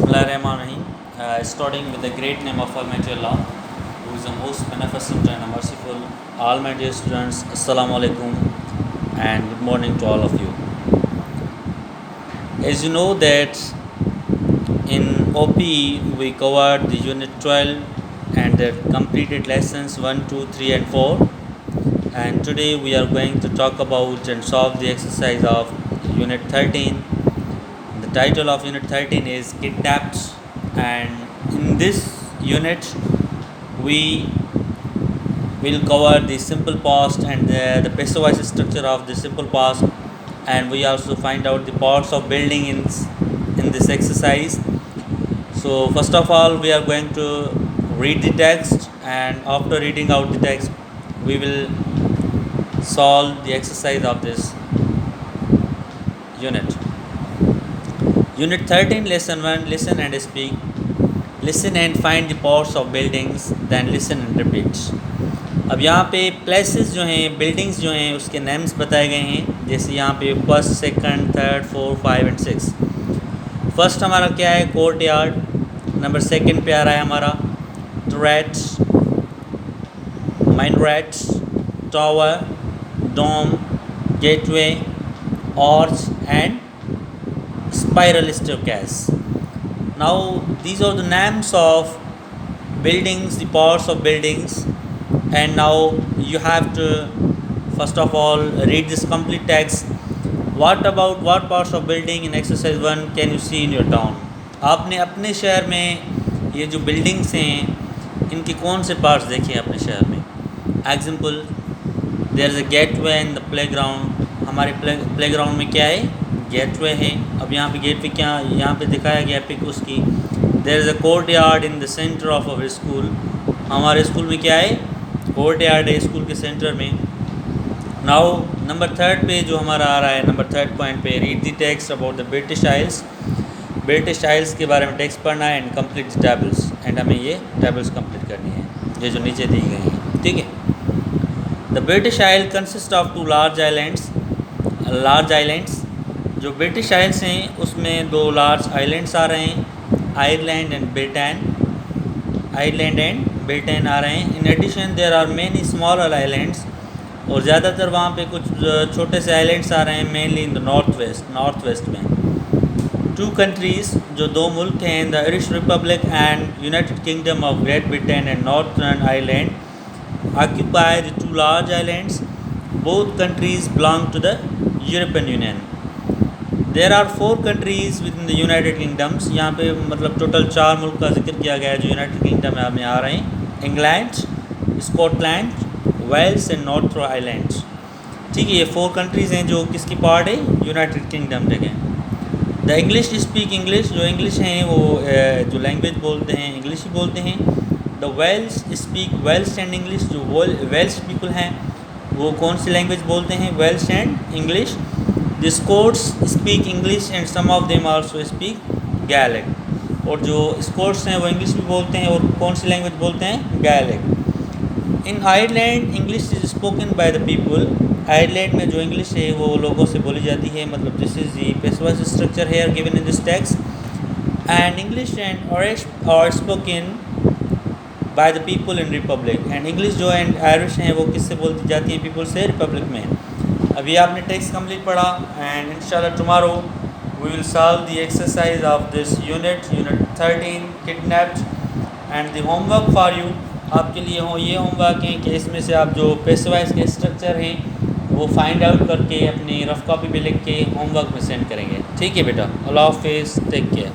Bismillahirrahmanirrahim. Starting with the great name of Almighty Allah, who is the most beneficent and merciful. All my dear students, Assalamu alaikum and good morning to all of you. As you know that in OPE we covered the unit 12 and the completed lessons 1, 2, 3 and 4. And today we are going to talk about and solve the exercise of unit 13. The title of unit 13 is Kidnapped, and in this unit we will cover the simple past and the passive voice structure of the simple past, and we also find out the parts of building in this exercise. So first of all we are going to read the text, and after reading out the text we will solve the exercise of this unit. Unit 13, lesson 1, listen and speak. Listen and find the parts of buildings, then listen and repeat. अब यहाँ पे places जो हैं, buildings जो हैं, उसके names बताए गए हैं. जैसे यहाँ पे first, second, third, 4, 5 and 6. First हमारा क्या है? Court yard. नंबर सेकंड पे आ रहा है हमारा turrets, minarets, tower, dome, gateway, arch and spiral staircase. Now these are the names of buildings, the parts of buildings, and now you have to first of all read this complete text. What parts of building in exercise 1 can you see in your town? आपने अपने शहर में ये जो buildings हैं इनके कौन से पार्ट्स देखे हैं अपने शहर में? Example, there is a gateway in the playground. हमारे प्लेग्राउंड में क्या है? गेटवे है. अब यहाँ पे गेटवे क्या यहाँ पे दिखाया गया पिक उसकी. There is a court yard in the centre of our school. हमारे स्कूल में क्या है? कोर्ट यार्ड है स्कूल के सेंटर में. नाउ नंबर थर्ड पे जो हमारा आ रहा है, नंबर थर्ड पॉइंट पे, read the text about the British Isles. ब्रिटिश आइल्स के बारे में टेक्स्ट पढ़ना है एंड कंप्लीट द टेबल्स. एंड हमें ये टेबल्स कंप्लीट करनी है ये जो नीचे दी गई हैं. ठीक है. The British Isle consist of 2 large islands. जो ब्रिटिश आइल्स हैं उसमें 2 लार्ज आइलैंड्स आ रहे हैं, आयरलैंड एंड ब्रिटेन आ रहे हैं. In addition there are many smaller islands, और ज़्यादातर वहाँ पे कुछ छोटे से आइलैंड्स आ रहे हैं, mainly in the north west में. 2 कंट्रीज़, जो 2 मुल्क हैं, the Irish Republic and United Kingdom of Great Britain and Northern Ireland, occupy the 2 large islands. Both countries belong to the European Union. There are 4 countries within the United Kingdoms. यहाँ पे मतलब total 4 मुल्क का जिक्र किया गया है जो यूनाइटेड किंगडम में आ रहे हैं. England, Scotland, Wales and North Islands. ठीक है, ये 4 कंट्रीज़ हैं जो किसकी पार्ट है? यूनाइटेड किंगडम के. The English speak English. जो इंग्लिश हैं वो जो लैंग्वेज बोलते हैं इंग्लिश ही बोलते हैं. The Welsh speak Welsh and English. जो वेल्स पीपल हैं वो कौन सी लैंग्वेज बोलते हैं? Welsh and English. The Scots speak English and some of them also speak Gaelic. और जो स्कॉट्स हैं वो इंग्लिश भी बोलते हैं और कौन सी लैंग्वेज बोलते हैं? Gaelic. In Ireland English is spoken by the people. Ireland में जो इंग्लिश है वो लोगों से बोली जाती है. मतलब this is the piecewise structure here given in this text. And English and और spoken by the people in republic. And English जो एंड आयरिश हैं वो किससे बोलती जाती हैं? पीपल से, रिपब्लिक में. अभी आपने टेक्स्ट कंप्लीट पढ़ा, एंड इंशाल्लाह tomorrow we will solve the exercise of this unit 13 kidnapped. And the homework for you, आपके लिए ये होमवर्क है कि इसमें से आप जो पेशवाइज के स्ट्रक्चर हैं वो फाइंड आउट करके अपनी रफ कॉपी पे लिख के होमवर्क में सेंड करेंगे. ठीक है बेटा. अल्लाह हाफिज़. Take care.